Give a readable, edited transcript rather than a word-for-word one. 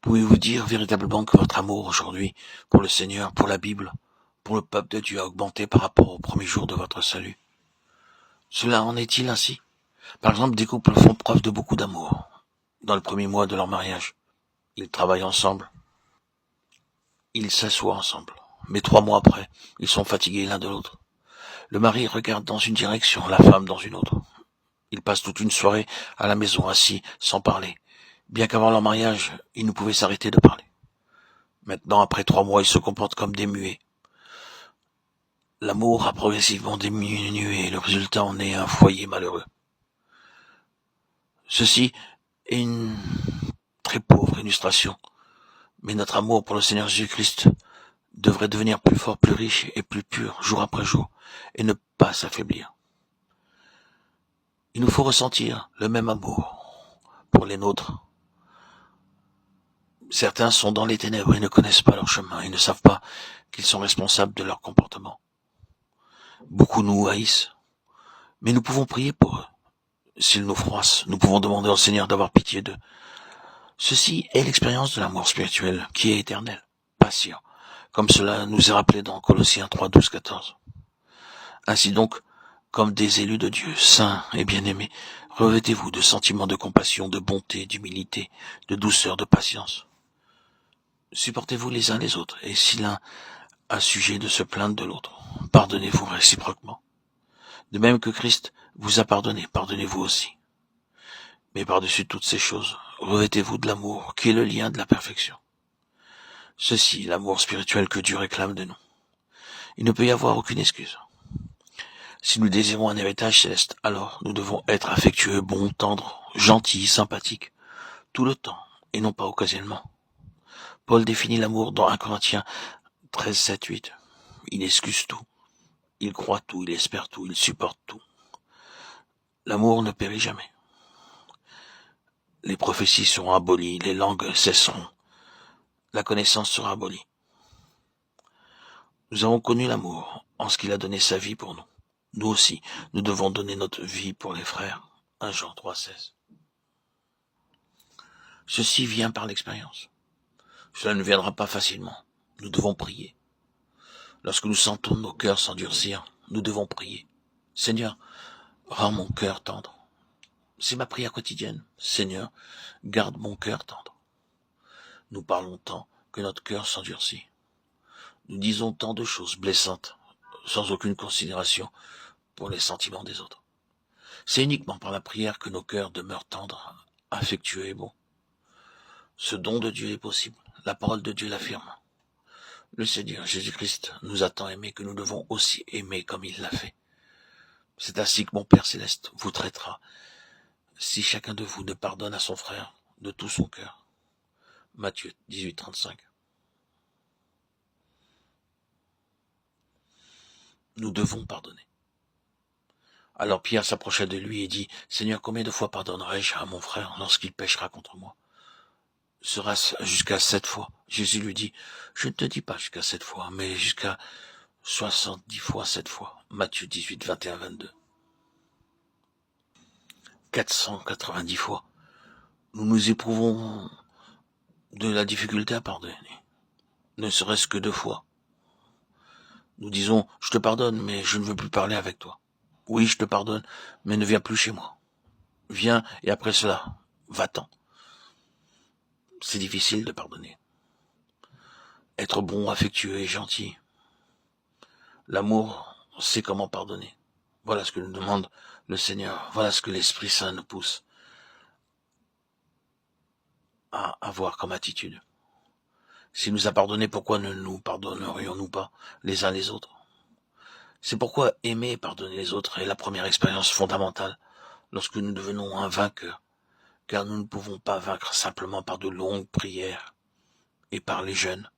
Pouvez-vous dire véritablement que votre amour aujourd'hui pour le Seigneur, pour la Bible, pour le peuple de Dieu a augmenté par rapport au premier jour de votre salut? Cela en est-il ainsi? Par exemple, des couples font preuve de beaucoup d'amour dans le premier mois de leur mariage. Ils travaillent ensemble, ils s'assoient ensemble. Mais 3 mois après, ils sont fatigués l'un de l'autre. Le mari regarde dans une direction, la femme dans une autre. Ils passent toute une soirée à la maison, assis, sans parler. Bien qu'avant leur mariage, ils ne pouvaient s'arrêter de parler. Maintenant, après 3 mois, ils se comportent comme des muets. L'amour a progressivement diminué et le résultat en est un foyer malheureux. Ceci est une très pauvre illustration, mais notre amour pour le Seigneur Jésus-Christ devrait devenir plus fort, plus riche et plus pur jour après jour, et ne pas s'affaiblir. Il nous faut ressentir le même amour pour les nôtres. Certains sont dans les ténèbres et ne connaissent pas leur chemin et ne savent pas qu'ils sont responsables de leur comportement. Beaucoup nous haïssent, mais nous pouvons prier pour eux. S'ils nous froissent, nous pouvons demander au Seigneur d'avoir pitié d'eux. Ceci est l'expérience de l'amour spirituel qui est éternel, patient, comme cela nous est rappelé dans Colossiens 3, 12, 14. Ainsi donc, comme des élus de Dieu, saints et bien-aimés, revêtez-vous de sentiments de compassion, de bonté, d'humilité, de douceur, de patience. Supportez-vous les uns les autres, et si l'un a sujet de se plaindre de l'autre, pardonnez-vous réciproquement. De même que Christ vous a pardonné, pardonnez-vous aussi. Mais par-dessus toutes ces choses, revêtez-vous de l'amour, qui est le lien de la perfection. Ceci, l'amour spirituel que Dieu réclame de nous. Il ne peut y avoir aucune excuse. Si nous désirons un héritage céleste, alors nous devons être affectueux, bons, tendres, gentils, sympathiques, tout le temps, et non pas occasionnellement. Paul définit l'amour dans 1 Corinthiens 13, 7, 8. Il excuse tout, il croit tout, il espère tout, il supporte tout. L'amour ne périt jamais. Les prophéties seront abolies, les langues cesseront, la connaissance sera abolie. Nous avons connu l'amour en ce qu'il a donné sa vie pour nous. Nous aussi, nous devons donner notre vie pour les frères. 1 Jean 3, 16. Ceci vient par l'expérience. Cela ne viendra pas facilement. Nous devons prier. Lorsque nous sentons nos cœurs s'endurcir, nous devons prier. Seigneur, rends mon cœur tendre. C'est ma prière quotidienne. Seigneur, garde mon cœur tendre. Nous parlons tant que notre cœur s'endurcit. Nous disons tant de choses blessantes, sans aucune considération pour les sentiments des autres. C'est uniquement par la prière que nos cœurs demeurent tendres, affectueux et bons. Ce don de Dieu est possible. La parole de Dieu l'affirme. Le Seigneur Jésus-Christ nous a tant aimés que nous devons aussi aimer comme il l'a fait. C'est ainsi que mon Père Céleste vous traitera, si chacun de vous ne pardonne à son frère de tout son cœur. Matthieu 18, 35. Nous devons pardonner. Alors Pierre s'approcha de lui et dit, « Seigneur, combien de fois pardonnerai-je à mon frère lorsqu'il péchera contre moi? Sera-ce jusqu'à 7 fois? » Jésus lui dit, « Je ne te dis pas jusqu'à 7 fois, mais jusqu'à 70 fois 7 fois. » Matthieu 18, 21, 22. 490 fois. Nous éprouvons de la difficulté à pardonner, ne serait-ce que 2 fois. Nous disons, je te pardonne, mais je ne veux plus parler avec toi. Oui, je te pardonne, mais ne viens plus chez moi. Viens, et après cela, va-t'en. C'est difficile de pardonner. Être bon, affectueux et gentil. L'amour sait comment pardonner. Voilà ce que nous demande le Seigneur. Voilà ce que l'Esprit Saint nous pousse à avoir comme attitude. S'il nous a pardonné, pourquoi ne nous pardonnerions-nous pas les uns les autres? C'est pourquoi aimer et pardonner les autres est la première expérience fondamentale lorsque nous devenons un vainqueur, car nous ne pouvons pas vaincre simplement par de longues prières et par les jeûnes.